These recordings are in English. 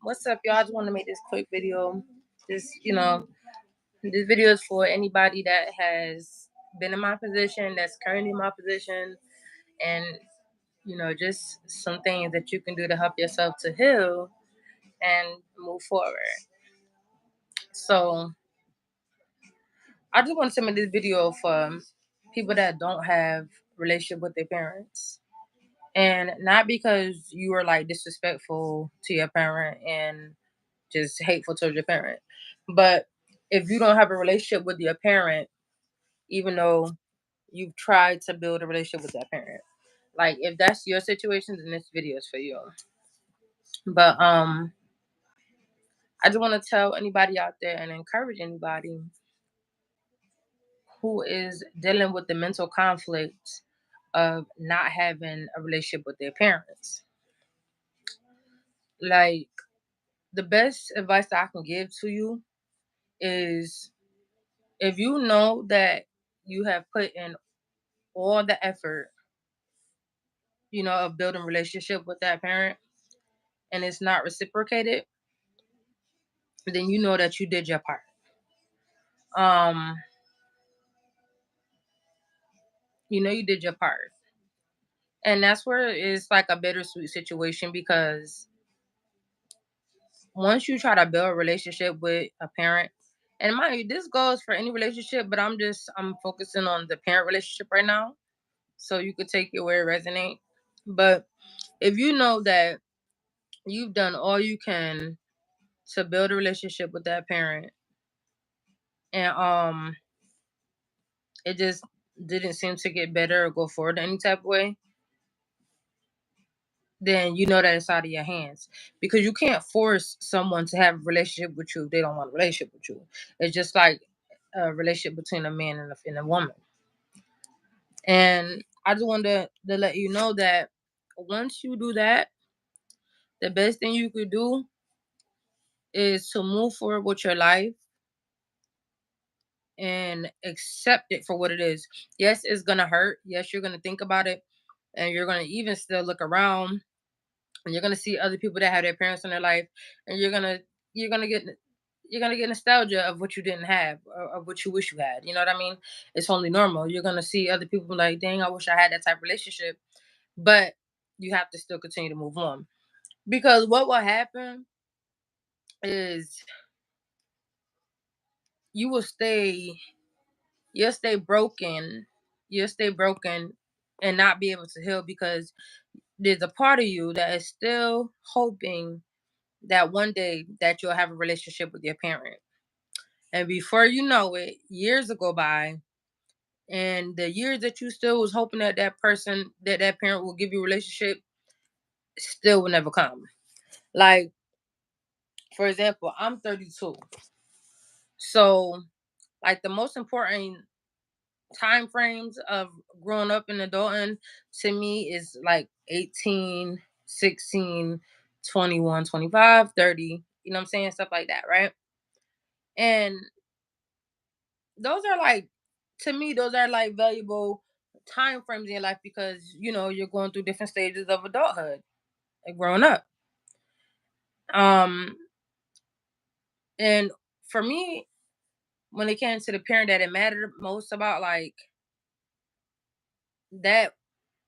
What's up, y'all? I just want to make this quick video. This, this video is for anybody that has been in my position, that's currently in my position, and just some things that you can do to help yourself to heal and move forward. So, I just want to make this video for people that don't have relationship with their parents, and not because you are like disrespectful to your parent and just hateful towards your parent. But if you don't have a relationship with your parent, even though you've tried to build a relationship with that parent, like if that's your situation, then this video is for you. But I just want to tell anybody out there and encourage anybody who is dealing with the mental conflict of not having a relationship with their parents. Like the best advice that I can give to you is, if you know that you have put in all the effort, of building relationship with that parent, and it's not reciprocated, then you know that you did your part. Um, you did your part. And that's where it's like a bittersweet situation, because once you try to build a relationship with a parent, and mind you, this goes for any relationship, but I'm focusing on the parent relationship right now. So you could take it where it resonates. But if you know that you've done all you can to build a relationship with that parent, and it just didn't seem to get better or go forward any type of way, then you know that it's out of your hands, because you can't force someone to have a relationship with you if they don't want a relationship with you. It's just like a relationship between a man and a woman. And I just wanted to let you know that once you do that, the best thing you could do is to move forward with your life and accept it for what it is. Yes, it's gonna hurt. Yes, you're gonna think about it, and you're gonna even still look around, and you're gonna see other people that have their parents in their life, and you're gonna get nostalgia of what you didn't have, or of what you wish you had. You know what I mean? It's only normal. You're gonna see other people like, dang, I wish I had that type of relationship, but you have to still continue to move on, because what will happen is you will stay you'll stay broken. You'll stay broken and not be able to heal, because there's a part of you that is still hoping that one day that you'll have a relationship with your parent. And before you know it, years will go by, and the years that you still was hoping that that parent will give you a relationship still will never come. Like, for example, I'm 32. So, like, the most important time frames of growing up and adulting to me is like 18, 16, 21, 25, 30. You know what I'm saying? Stuff like that, right? And those are like, to me, those are like valuable time frames in your life, because you're going through different stages of adulthood and growing up. Um, and for me, when it came to the parent that it mattered most about, like, that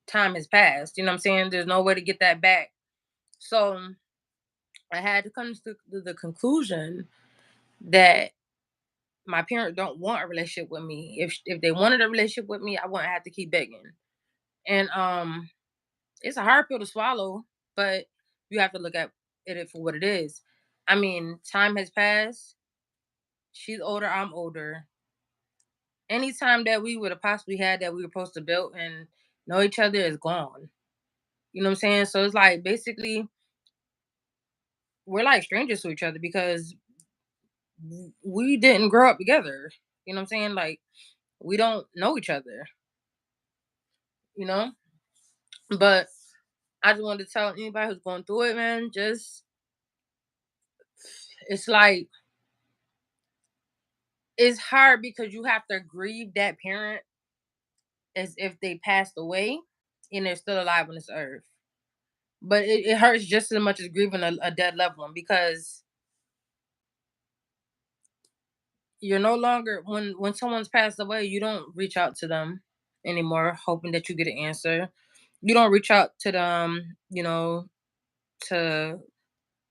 time has passed. You know what I'm saying? There's no way to get that back. So I had to come to the conclusion that my parent don't want a relationship with me. If they wanted a relationship with me, I wouldn't have to keep begging. And it's a hard pill to swallow, but you have to look at it for what it is. I mean, time has passed. She's older, I'm older. Any time that we would have possibly had that we were supposed to build and know each other is gone. You know what I'm saying? So it's like, basically we're like strangers to each other, because we didn't grow up together. You know what I'm saying? Like, we don't know each other, you know? But I just wanted to tell anybody who's going through it, man, just, it's like, it's hard because you have to grieve that parent as if they passed away and they're still alive on this earth. but it hurts just as much as grieving a dead loved one, because you're no longer, when someone's passed away, you don't reach out to them anymore hoping that you get an answer. You don't reach out to them, to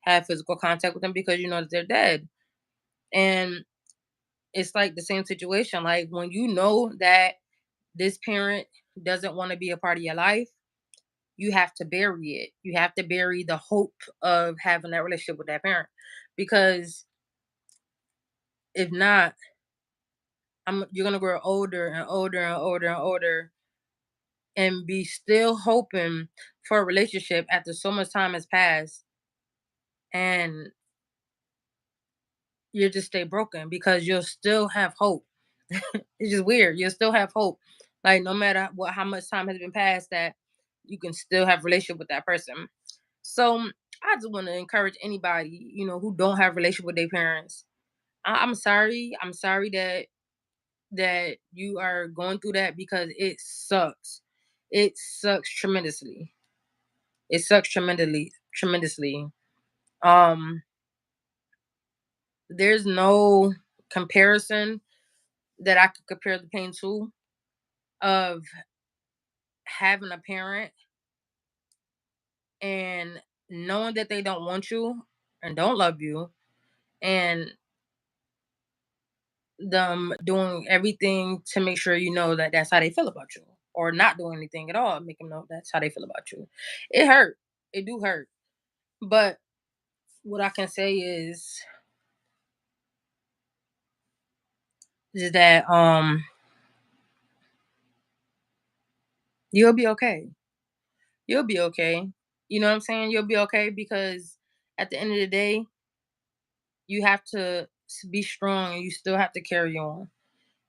have physical contact with them, because you know that they're dead. And it's like the same situation. Like, when you know that this parent doesn't want to be a part of your life, you have to bury it. You have to bury the hope of having that relationship with that parent. Because if not, you're gonna grow older and older and older and older, and be still hoping for a relationship after so much time has passed, and you just stay broken because you'll still have hope. It's just weird. You'll still have hope. Like, no matter what, how much time has been passed, that you can still have a relationship with that person. So I just want to encourage anybody, who don't have a relationship with their parents. I'm sorry. I'm sorry that you are going through that, because it sucks. It sucks tremendously. It sucks tremendously, tremendously. Um, there's no comparison that I could compare the pain to, of having a parent and knowing that they don't want you and don't love you, and them doing everything to make sure you know that that's how they feel about you, or not doing anything at all make them know that's how they feel about you. It hurt. It do hurt. But what I can say is that you'll be okay. You'll be okay. You know what I'm saying? You'll be okay, because at the end of the day, you have to be strong, and you still have to carry on.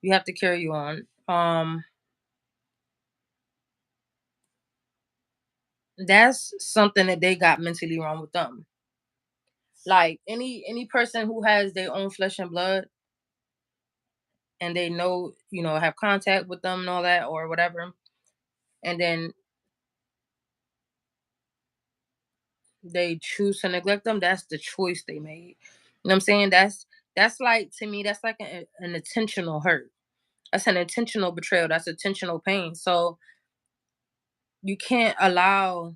You have to carry on. That's something that they got mentally wrong with them. Like, any person who has their own flesh and blood, and they know, have contact with them and all that, or whatever, and then they choose to neglect them, that's the choice they made. You know what I'm saying? That's like, to me, that's like an intentional hurt. That's an intentional betrayal. That's intentional pain. So you can't allow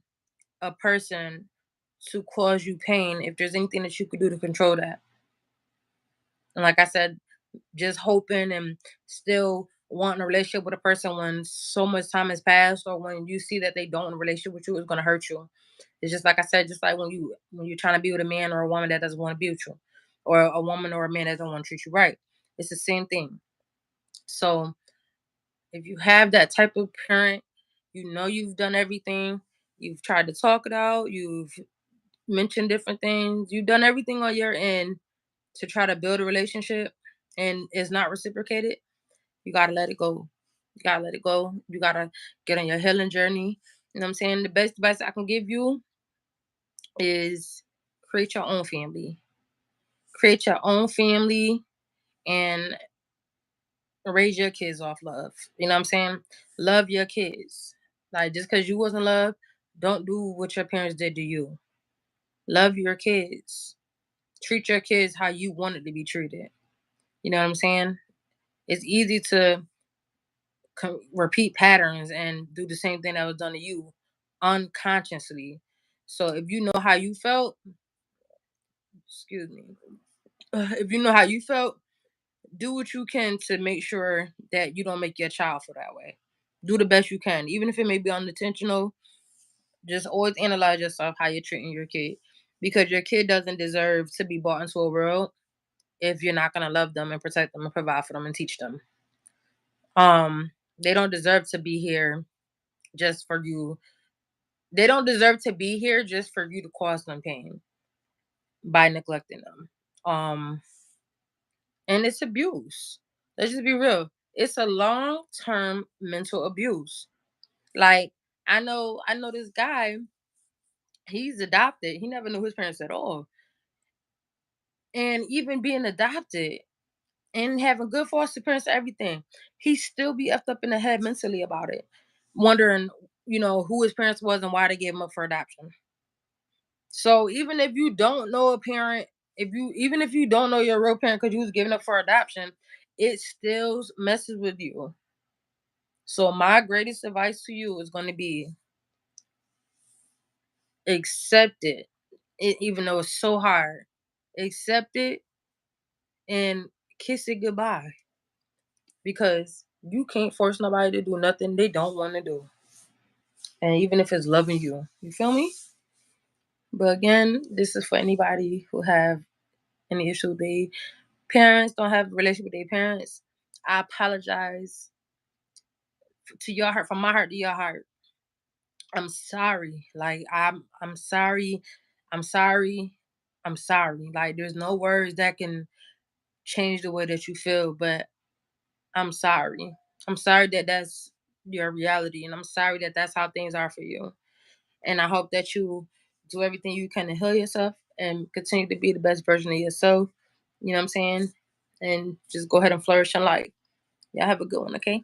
a person to cause you pain if there's anything that you could do to control that. And like I said, just hoping and still wanting a relationship with a person when so much time has passed, or when you see that they don't want a relationship with you, is gonna hurt you. It's just like I said, just like when you're trying to be with a man or a woman that doesn't want to be with you, or a woman or a man that don't want to treat you right. It's the same thing. So if you have that type of parent, you've done everything. You've tried to talk it out. You've mentioned different things. You've done everything on your end to try to build a relationship, and it's not reciprocated. You gotta let it go. You gotta let it go. You gotta get on your healing journey. You know what I'm saying? The best advice I can give you is create your own family. Create your own family, and raise your kids off love. You know what I'm saying? Love your kids. Like, just because you wasn't loved, don't do what your parents did to you. Love your kids. Treat your kids how you wanted to be treated. You know what I'm saying? It's easy to repeat patterns and do the same thing that was done to you unconsciously. So if you know how you felt, excuse me, if you know how you felt, do what you can to make sure that you don't make your child feel that way. Do the best you can, even if it may be unintentional. Just always analyze yourself how you're treating your kid, because your kid doesn't deserve to be brought into a world if you're not gonna love them and protect them and provide for them and teach them. They don't deserve to be here just for you. They don't deserve to be here just for you to cause them pain by neglecting them. And it's abuse. Let's just be real. It's a long-term mental abuse. Like, I know this guy, he's adopted. He never knew his parents at all. And even being adopted and having good foster parents and everything, he still be effed up in the head mentally about it. Wondering, who his parents was and why they gave him up for adoption. So even if you don't know a parent, if you don't know your real parent because you was given up for adoption, it still messes with you. So my greatest advice to you is going to be accept it, even though it's so hard. Accept it and kiss it goodbye because you can't force nobody to do nothing they don't want to do. And even if it's loving you feel me? But again, this is for anybody who have any issue with their parents, don't have a relationship with their parents. I apologize to your heart, from my heart to your heart. I'm sorry. Like I'm sorry. I'm sorry. I'm sorry. Like there's no words that can change the way that you feel, but I'm sorry. I'm sorry that that's your reality, and I'm sorry that that's how things are for you. And I hope that you do everything you can to heal yourself and continue to be the best version of yourself. You know what I'm saying? And just go ahead and flourish in life. Y'all have a good one, okay?